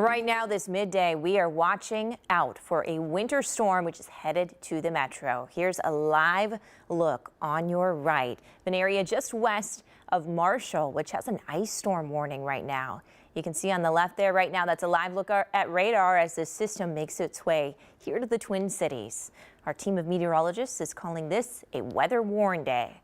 Right now, this midday, we are watching out for a winter storm which is headed to the metro. Here's a live look on your right, an area just west of Marshall, which has an ice storm warning right now. You can see on the left there right now, that's a live look at radar as this system makes its way here to the Twin Cities. Our team of meteorologists is calling this a weather warn day.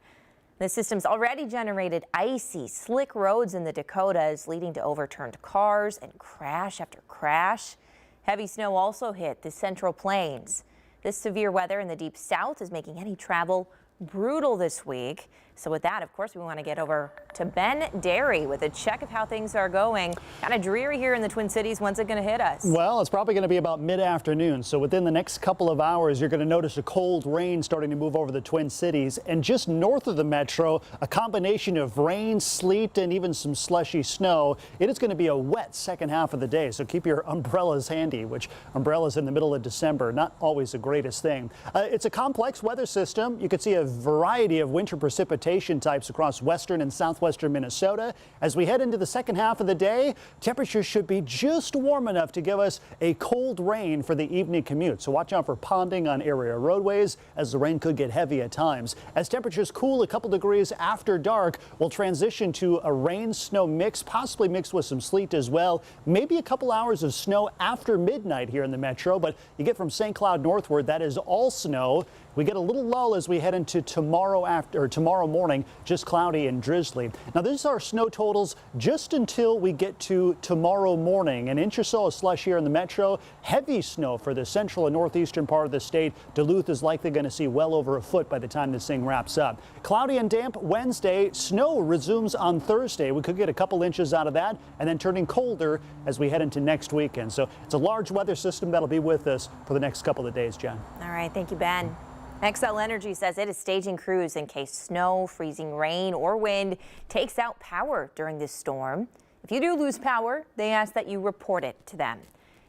The system's already generated icy, slick roads in the Dakotas, leading to overturned cars and crash after crash. Heavy snow also hit the Central Plains. This severe weather in the deep south is making any travel brutal this week. So with that, of course, we want to get over to Ben Derry with a check of how things are going. Kind of dreary here in the Twin Cities. When's it going to hit us? Well, it's probably going to be about mid-afternoon. So within the next couple of hours, you're going to notice a cold rain starting to move over the Twin Cities. And just north of the metro, a combination of rain, sleet, and even some slushy snow. It is going to be a wet second half of the day. So keep your umbrellas handy, which umbrellas in the middle of December, not always the greatest thing. It's a complex weather system. You can see a variety of winter precipitation types across western and southwestern Minnesota. As we head into the second half of the day, temperatures should be just warm enough to give us a cold rain for the evening commute. So watch out for ponding on area roadways, as the rain could get heavy at times. As temperatures cool a couple degrees after dark, we'll transition to a rain-snow mix, possibly mixed with some sleet as well. Maybe a couple hours of snow after midnight here in the metro, but you get from St. Cloud northward, that is all snow. We get a little lull as we head into tomorrow morning, just cloudy and drizzly. Now, these are snow totals just until we get to tomorrow morning. An inch or so of slush here in the metro. Heavy snow for the central and northeastern part of the state. Duluth is likely going to see well over a foot by the time this thing wraps up. Cloudy and damp Wednesday. Snow resumes on Thursday. We could get a couple inches out of that, and then turning colder as we head into next weekend. So it's a large weather system that'll be with us for the next couple of days, Jen. All right. Thank you, Ben. Xcel Energy says it is staging crews in case snow, freezing rain, or wind takes out power during this storm. If you do lose power, they ask that you report it to them.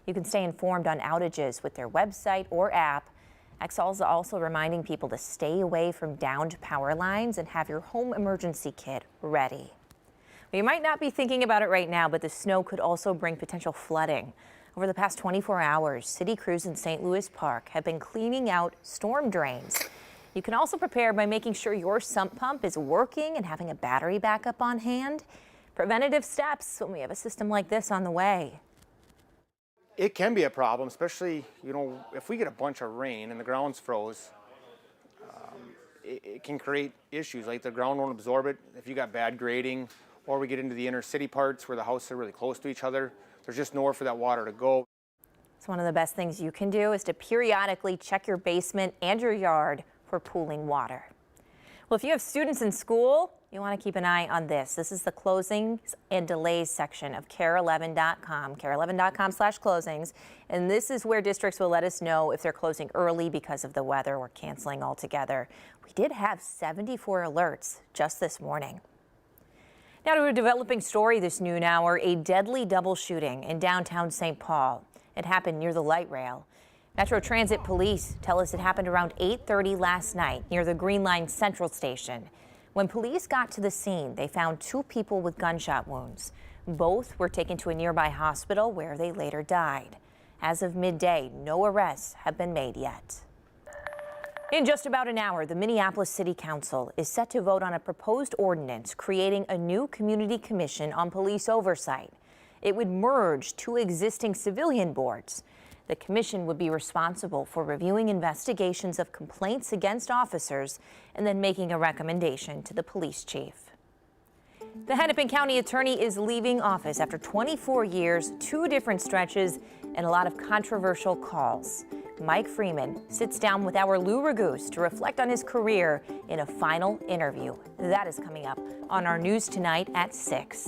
You can stay informed on outages with their website or app. Xcel is also reminding people to stay away from downed power lines and have your home emergency kit ready. Well, you might not be thinking about it right now, but the snow could also bring potential flooding. Over the past 24 hours, city crews in St. Louis Park have been cleaning out storm drains. You can also prepare by making sure your sump pump is working and having a battery backup on hand. Preventative steps when we have a system like this on the way. It can be a problem, especially, if we get a bunch of rain and the ground's froze, it can create issues like the ground won't absorb it. If you got bad grading, or we get into the inner city parts where the houses are really close to each other, there's just nowhere for that water to go. So one of the best things you can do is to periodically check your basement and your yard for pooling water. Well, if you have students in school, you want to keep an eye on this. This is the closings and delays section of KARE11.com, KARE11.com/closings. And this is where districts will let us know if they're closing early because of the weather or canceling altogether. We did have 74 alerts just this morning. Now to a developing story this noon hour, a deadly double shooting in downtown St. Paul. It happened near the light rail. Metro Transit police tell us it happened around 8:30 last night near the Green Line Central Station. When police got to the scene, they found two people with gunshot wounds. Both were taken to a nearby hospital where they later died. As of midday, no arrests have been made yet. In just about an hour, the Minneapolis City Council is set to vote on a proposed ordinance creating a new community commission on police oversight. It would merge two existing civilian boards. The commission would be responsible for reviewing investigations of complaints against officers and then making a recommendation to the police chief. The Hennepin County attorney is leaving office after 24 years, 2 different stretches, and a lot of controversial calls. Mike Freeman sits down with our Lou Raguse to reflect on his career in a final interview. That is coming up on our news tonight at 6.